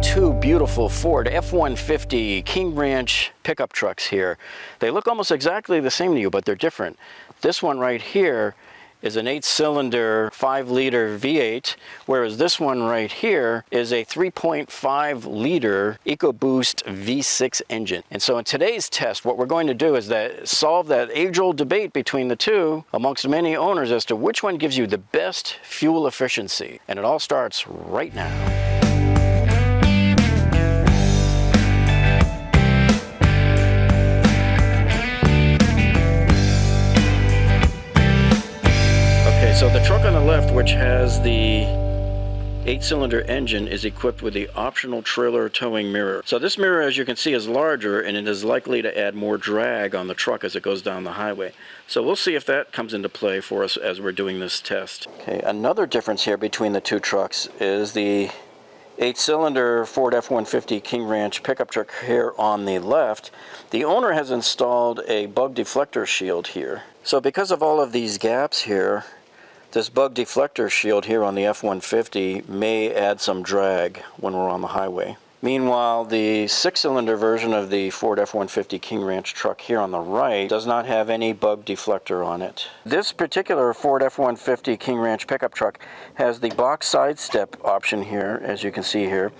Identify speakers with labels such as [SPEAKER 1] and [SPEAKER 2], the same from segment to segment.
[SPEAKER 1] two beautiful Ford F150 King Ranch pickup trucks here. They look almost exactly the same to you, but they're different. This one right here is an 8-cylinder 5-liter V8, whereas this one right here is a 3.5-liter EcoBoost V6 engine. And so in today's test, what we're going to do is solve that age-old debate between the two amongst many owners as to which one gives you the best fuel efficiency. And it all starts right now. So the truck on the left, which has the 8-cylinder engine, is equipped with the optional trailer towing mirror. So this mirror, as you can see, is larger and it is likely to add more drag on the truck as it goes down the highway. So we'll see if that comes into play for us as we're doing this test. Okay, another difference here between the two trucks is the 8-cylinder Ford F150 King Ranch pickup truck here on the left. The owner has installed a bug deflector shield here. So because of all of these gaps here, this bug deflector shield here on the F-150 may add some drag when we're on the highway. Meanwhile, the 6-cylinder version of the Ford F-150 King Ranch truck here on the right does not have any bug deflector on it. This particular Ford F-150 King Ranch pickup truck has the box side step option here, as you can see here.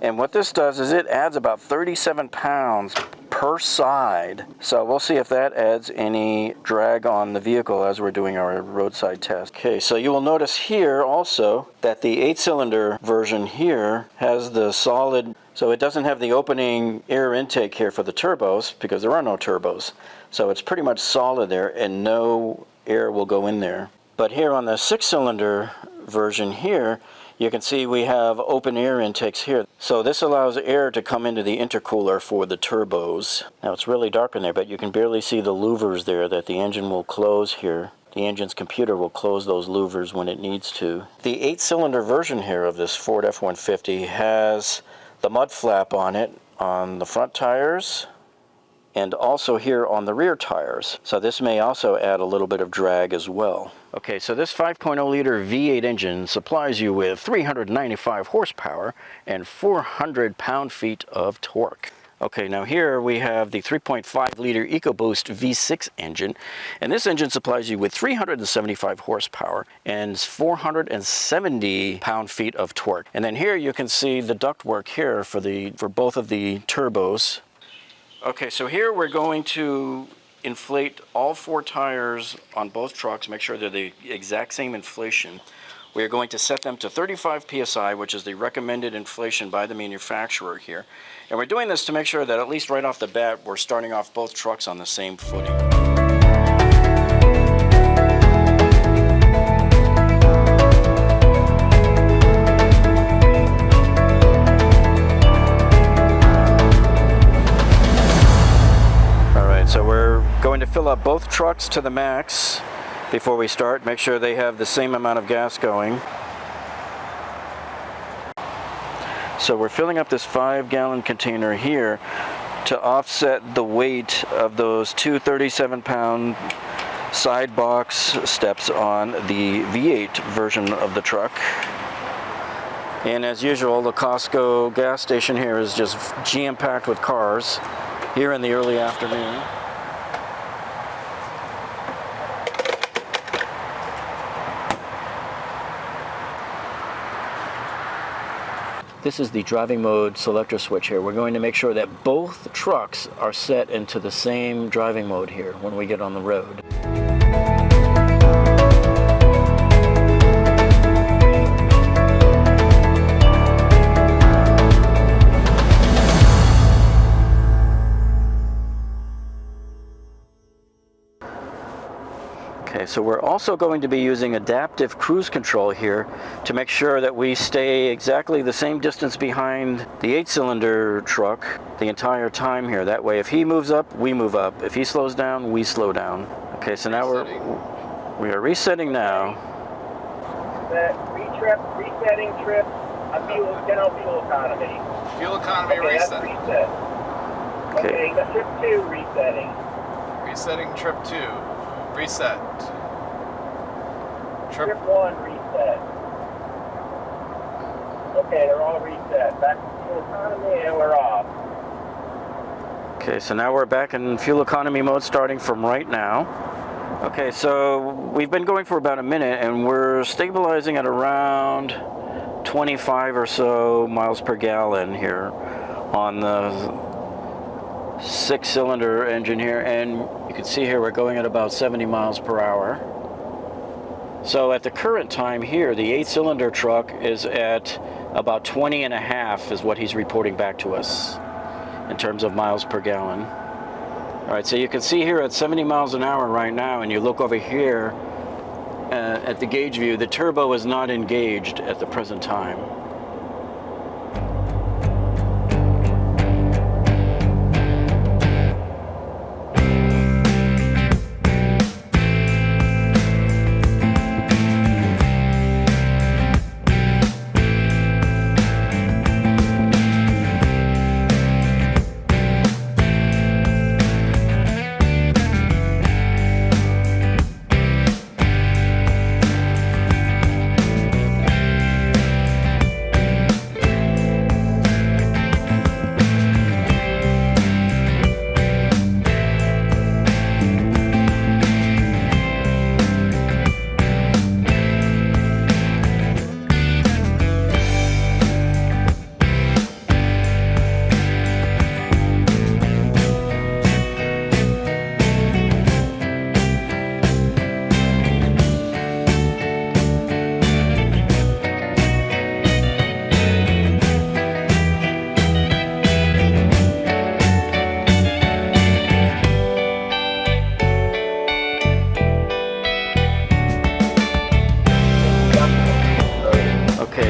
[SPEAKER 1] And what this does is it adds about 37 pounds per side. So we'll see if that adds any drag on the vehicle as we're doing our roadside test. Okay, so you will notice here also that the 8-cylinder version here has the solid, so it doesn't have the opening air intake here for the turbos because there are no turbos. So it's pretty much solid there and no air will go in there. But here on the 6-cylinder version here, you can see we have open air intakes here. So this allows air to come into the intercooler for the turbos. Now it's really dark in there, but you can barely see the louvers there that the engine will close here. The engine's computer will close those louvers when it needs to. The 8-cylinder version here of this Ford F-150 has the mud flap on it on the front tires and also here on the rear tires. So this may also add a little bit of drag as well. Okay, so this 5.0-liter V8 engine supplies you with 395 horsepower and 400 pound-feet of torque. Okay, now here we have the 3.5-liter EcoBoost V6 engine, and this engine supplies you with 375 horsepower and 470 pound-feet of torque. And then here you can see the ductwork here for both of the turbos. Okay, so here we're going to inflate all 4 tires on both trucks, make sure they're the exact same inflation. We're going to set them to 35 psi, which is the recommended inflation by the manufacturer here. And we're doing this to make sure that at least right off the bat, we're starting off both trucks on the same footing. So we're going to fill up both trucks to the max before we start. Make sure they have the same amount of gas going. So we're filling up this 5-gallon container here to offset the weight of those two 37-pound side box steps on the V8 version of the truck. And as usual, the Costco gas station here is just jam-packed with cars here in the early afternoon. This is the driving mode selector switch here. We're going to make sure that both trucks are set into the same driving mode here when we get on the road. Okay, so we're also going to be using adaptive cruise control here to make sure that we stay exactly the same distance behind the 8-cylinder truck the entire time here. That way, if he moves up, we move up. If he slows down, we slow down. Okay, so now we are resetting now.
[SPEAKER 2] Resetting trip, general fuel economy.
[SPEAKER 3] Fuel economy
[SPEAKER 2] okay,
[SPEAKER 3] reset.
[SPEAKER 2] That's reset. Okay, the trip 2 resetting.
[SPEAKER 3] Resetting trip 2. Reset.
[SPEAKER 2] Trip 1 reset. Okay, they're all reset. Back to fuel economy, and we're off.
[SPEAKER 1] Okay, so now we're back in fuel economy mode starting from right now. Okay, so we've been going for about a minute and we're stabilizing at around 25 or so miles per gallon here on the 6-cylinder engine here, and you can see here we're going at about 70 miles per hour. So at the current time here, the 8-cylinder truck is at about 20 and a half is what he's reporting back to us in terms of miles per gallon. All right, so you can see here at 70 miles an hour right now, and you look over here at the gauge view, the turbo is not engaged at the present time.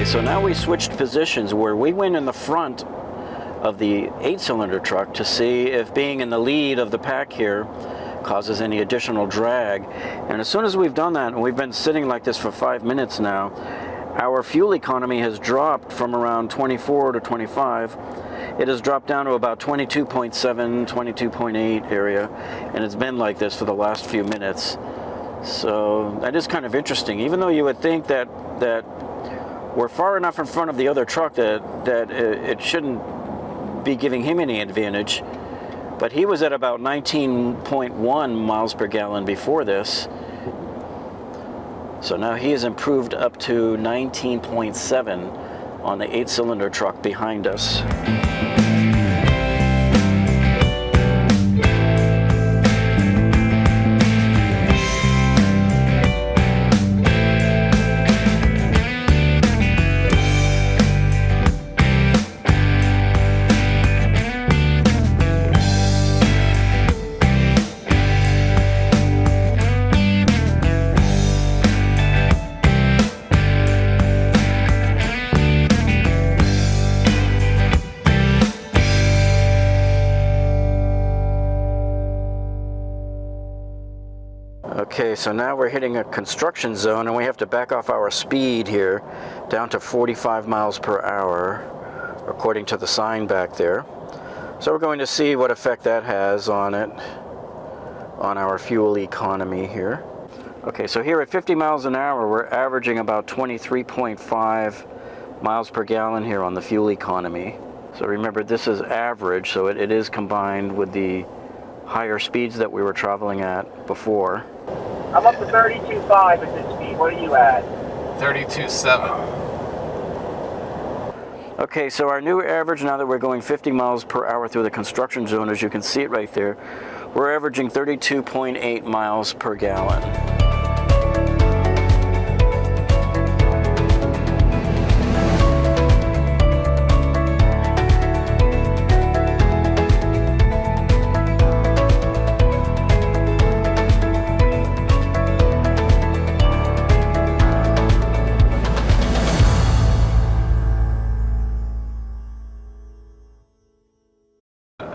[SPEAKER 1] So now we switched positions where we went in the front of the 8-cylinder truck to see if being in the lead of the pack here causes any additional drag. And as soon as we've done that, and we've been sitting like this for 5 minutes now, our fuel economy has dropped from around 24 to 25. It has dropped down to about 22.7, 22.8 area, and it's been like this for the last few minutes. So that is kind of interesting. Even though you would think that we're far enough in front of the other truck that it shouldn't be giving him any advantage, but he was at about 19.1 miles per gallon before this. So now he has improved up to 19.7 on the 8-cylinder truck behind us. Okay, so now we're hitting a construction zone and we have to back off our speed here down to 45 miles per hour, according to the sign back there. So we're going to see what effect that has on it, on our fuel economy here. Okay, so here at 50 miles an hour, we're averaging about 23.5 miles per gallon here on the fuel economy. So remember, this is average, so it is combined with the higher speeds that we were traveling at before.
[SPEAKER 2] I'm up to 32.5 at this speed. What are you at?
[SPEAKER 3] 32.7.
[SPEAKER 1] Okay, so our new average now that we're going 50 miles per hour through the construction zone, as you can see it right there, we're averaging 32.8 miles per gallon.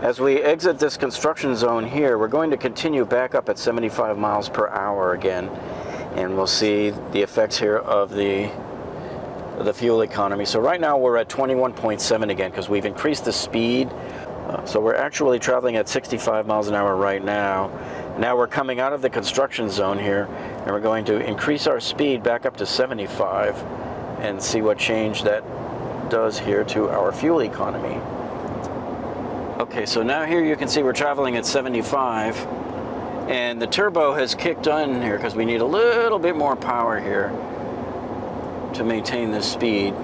[SPEAKER 1] As we exit this construction zone here, we're going to continue back up at 75 miles per hour again, and we'll see the effects here of the fuel economy. So right now we're at 21.7 again because we've increased the speed. So we're actually traveling at 65 miles an hour right now. Now we're coming out of the construction zone here, and we're going to increase our speed back up to 75 and see what change that does here to our fuel economy. Okay, so now here you can see we're traveling at 75, and the turbo has kicked on here because we need a little bit more power here to maintain this speed.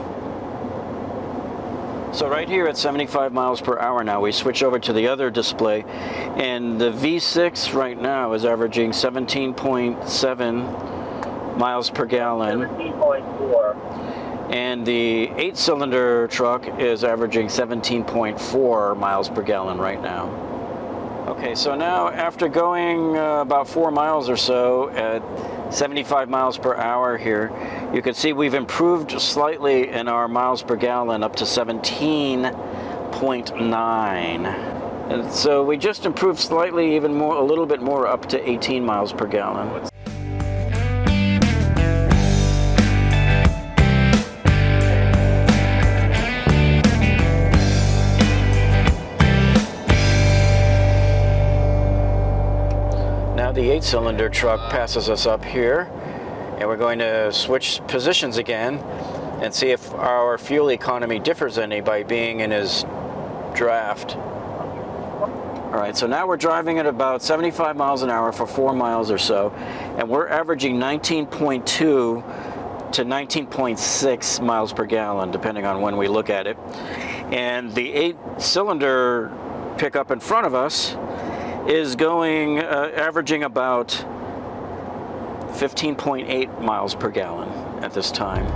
[SPEAKER 1] So right here at 75 miles per hour now, we switch over to the other display, and the V6 right now is averaging 17.7 miles per gallon.
[SPEAKER 2] 17.4.
[SPEAKER 1] And the 8-cylinder truck is averaging 17.4 miles per gallon right now. Okay, so now after going about 4 miles or so at 75 miles per hour here, you can see we've improved slightly in our miles per gallon up to 17.9. And so we just improved slightly, even more, a little bit more, up to 18 miles per gallon. The 8-cylinder truck passes us up here, and we're going to switch positions again and see if our fuel economy differs any by being in his draft. All right, so now we're driving at about 75 miles an hour for 4 miles or so, and we're averaging 19.2 to 19.6 miles per gallon, depending on when we look at it. And the 8-cylinder pickup in front of us is going, averaging about 15.8 miles per gallon at this time.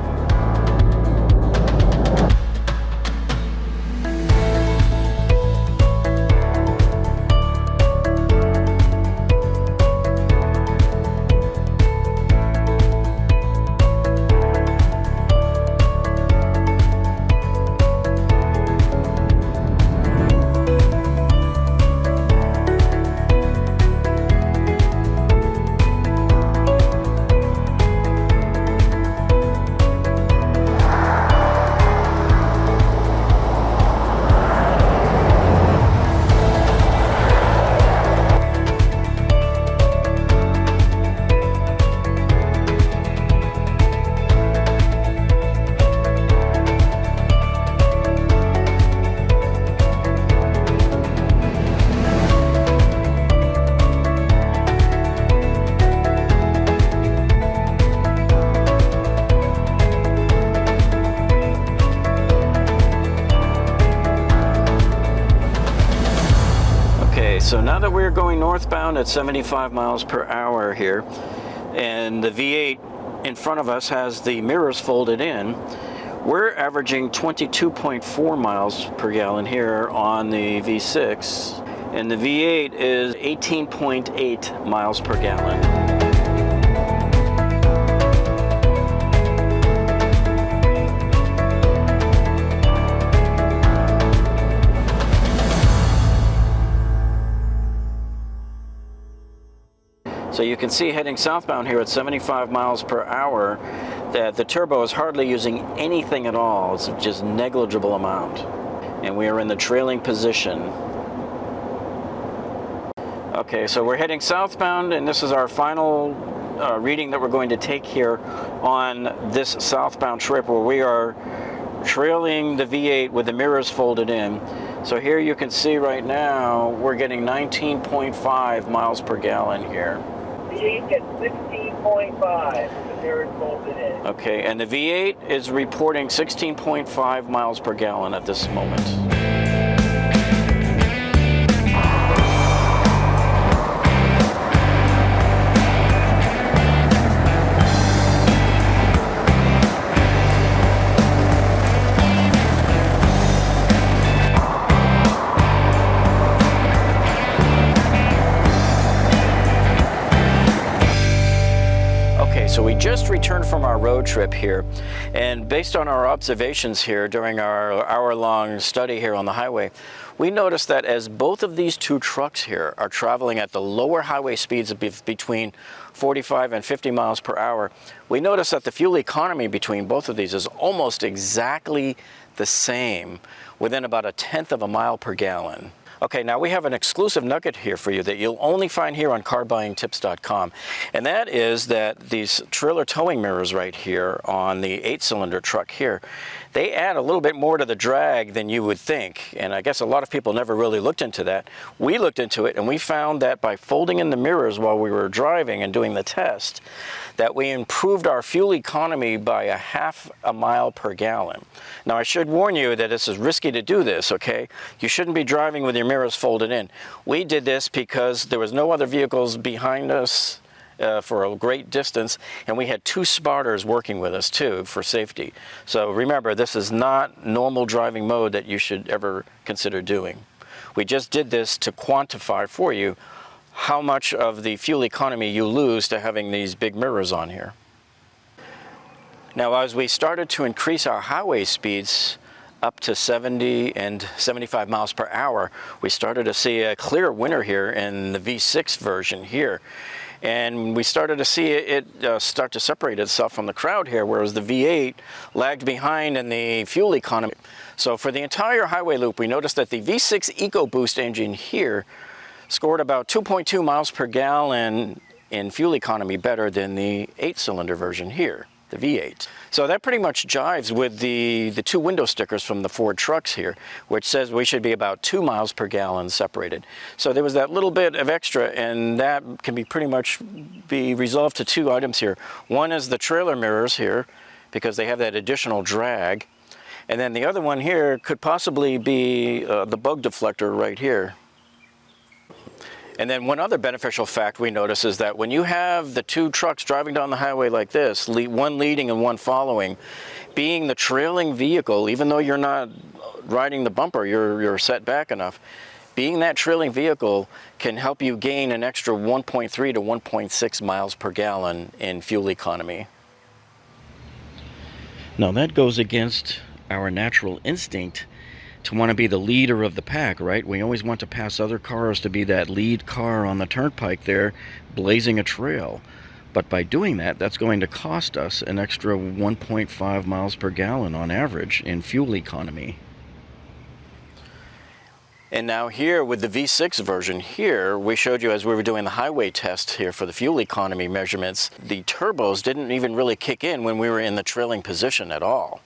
[SPEAKER 1] So now that we're going northbound at 75 miles per hour here, and the V8 in front of us has the mirrors folded in, we're averaging 22.4 miles per gallon here on the V6, and the V8 is 18.8 miles per gallon. So you can see heading southbound here at 75 miles per hour that the turbo is hardly using anything at all. It's just a negligible amount. And we are in the trailing position. Okay, so we're heading southbound, and this is our final reading that we're going to take here on this southbound trip, where we are trailing the V8 with the mirrors folded in. So here you can see right now we're getting 19.5 miles per gallon here.
[SPEAKER 2] V8 gets 16.5, the mirrors folded in.
[SPEAKER 1] Okay, and the V8 is reporting 16.5 miles per gallon at this moment. So we just returned from our road trip here, and based on our observations here during our hour-long study here on the highway, we noticed that as both of these two trucks here are traveling at the lower highway speeds of between 45 and 50 miles per hour, we noticed that the fuel economy between both of these is almost exactly the same, within about 1/10 of a mile per gallon. Okay, now we have an exclusive nugget here for you that you'll only find here on carbuyingtipscom, and that is that these trailer towing mirrors right here on the 8-cylinder truck here, they add a little bit more to the drag than you would think, and I guess a lot of people never really looked into that. We looked into it, and we found that by folding in the mirrors while we were driving and doing the test, that we improved our fuel economy by a half a mile per gallon. Now I should warn you that this is risky to do this, okay? You shouldn't be driving with your mirrors folded in. We did this because there was no other vehicles behind us for a great distance, and we had 2 spotters working with us too for safety. So remember, this is not normal driving mode that you should ever consider doing. We just did this to quantify for you how much of the fuel economy you lose to having these big mirrors on here. Now, as we started to increase our highway speeds up to 70 and 75 miles per hour, we started to see a clear winner here in the V6 version here. And we started to see it start to separate itself from the crowd here, whereas the V8 lagged behind in the fuel economy. So for the entire highway loop, we noticed that the V6 EcoBoost engine here scored about 2.2 miles per gallon in fuel economy better than the 8-cylinder version here, the V8. So that pretty much jives with the 2 window stickers from the Ford trucks here, which says we should be about 2 miles per gallon separated. So there was that little bit of extra, and that can be pretty much be resolved to 2 items here. One is the trailer mirrors here, because they have that additional drag. And then the other one here could possibly be the bug deflector right here. And then one other beneficial fact we notice is that when you have the 2 trucks driving down the highway like this, one leading and one following, being the trailing vehicle, even though you're not riding the bumper, you're set back enough, being that trailing vehicle can help you gain an extra 1.3 to 1.6 miles per gallon in fuel economy. Now that goes against our natural instinct to want to be the leader of the pack, right? We always want to pass other cars to be that lead car on the turnpike there, blazing a trail. But by doing that, that's going to cost us an extra 1.5 miles per gallon on average in fuel economy. And now here with the V6 version here, we showed you as we were doing the highway test here for the fuel economy measurements, the turbos didn't even really kick in when we were in the trailing position at all.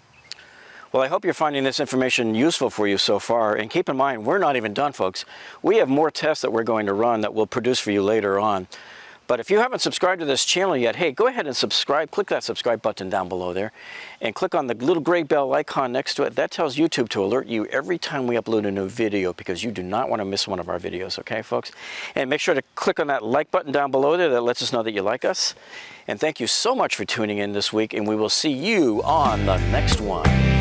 [SPEAKER 1] Well, I hope you're finding this information useful for you so far, and keep in mind, we're not even done, folks. We have more tests that we're going to run that we'll produce for you later on. But if you haven't subscribed to this channel yet, hey, go ahead and subscribe. Click that subscribe button down below there, and click on the little gray bell icon next to it. That tells YouTube to alert you every time we upload a new video, because you do not want to miss one of our videos, okay, folks? And make sure to click on that like button down below there. That lets us know that you like us. And thank you so much for tuning in this week, and we will see you on the next one.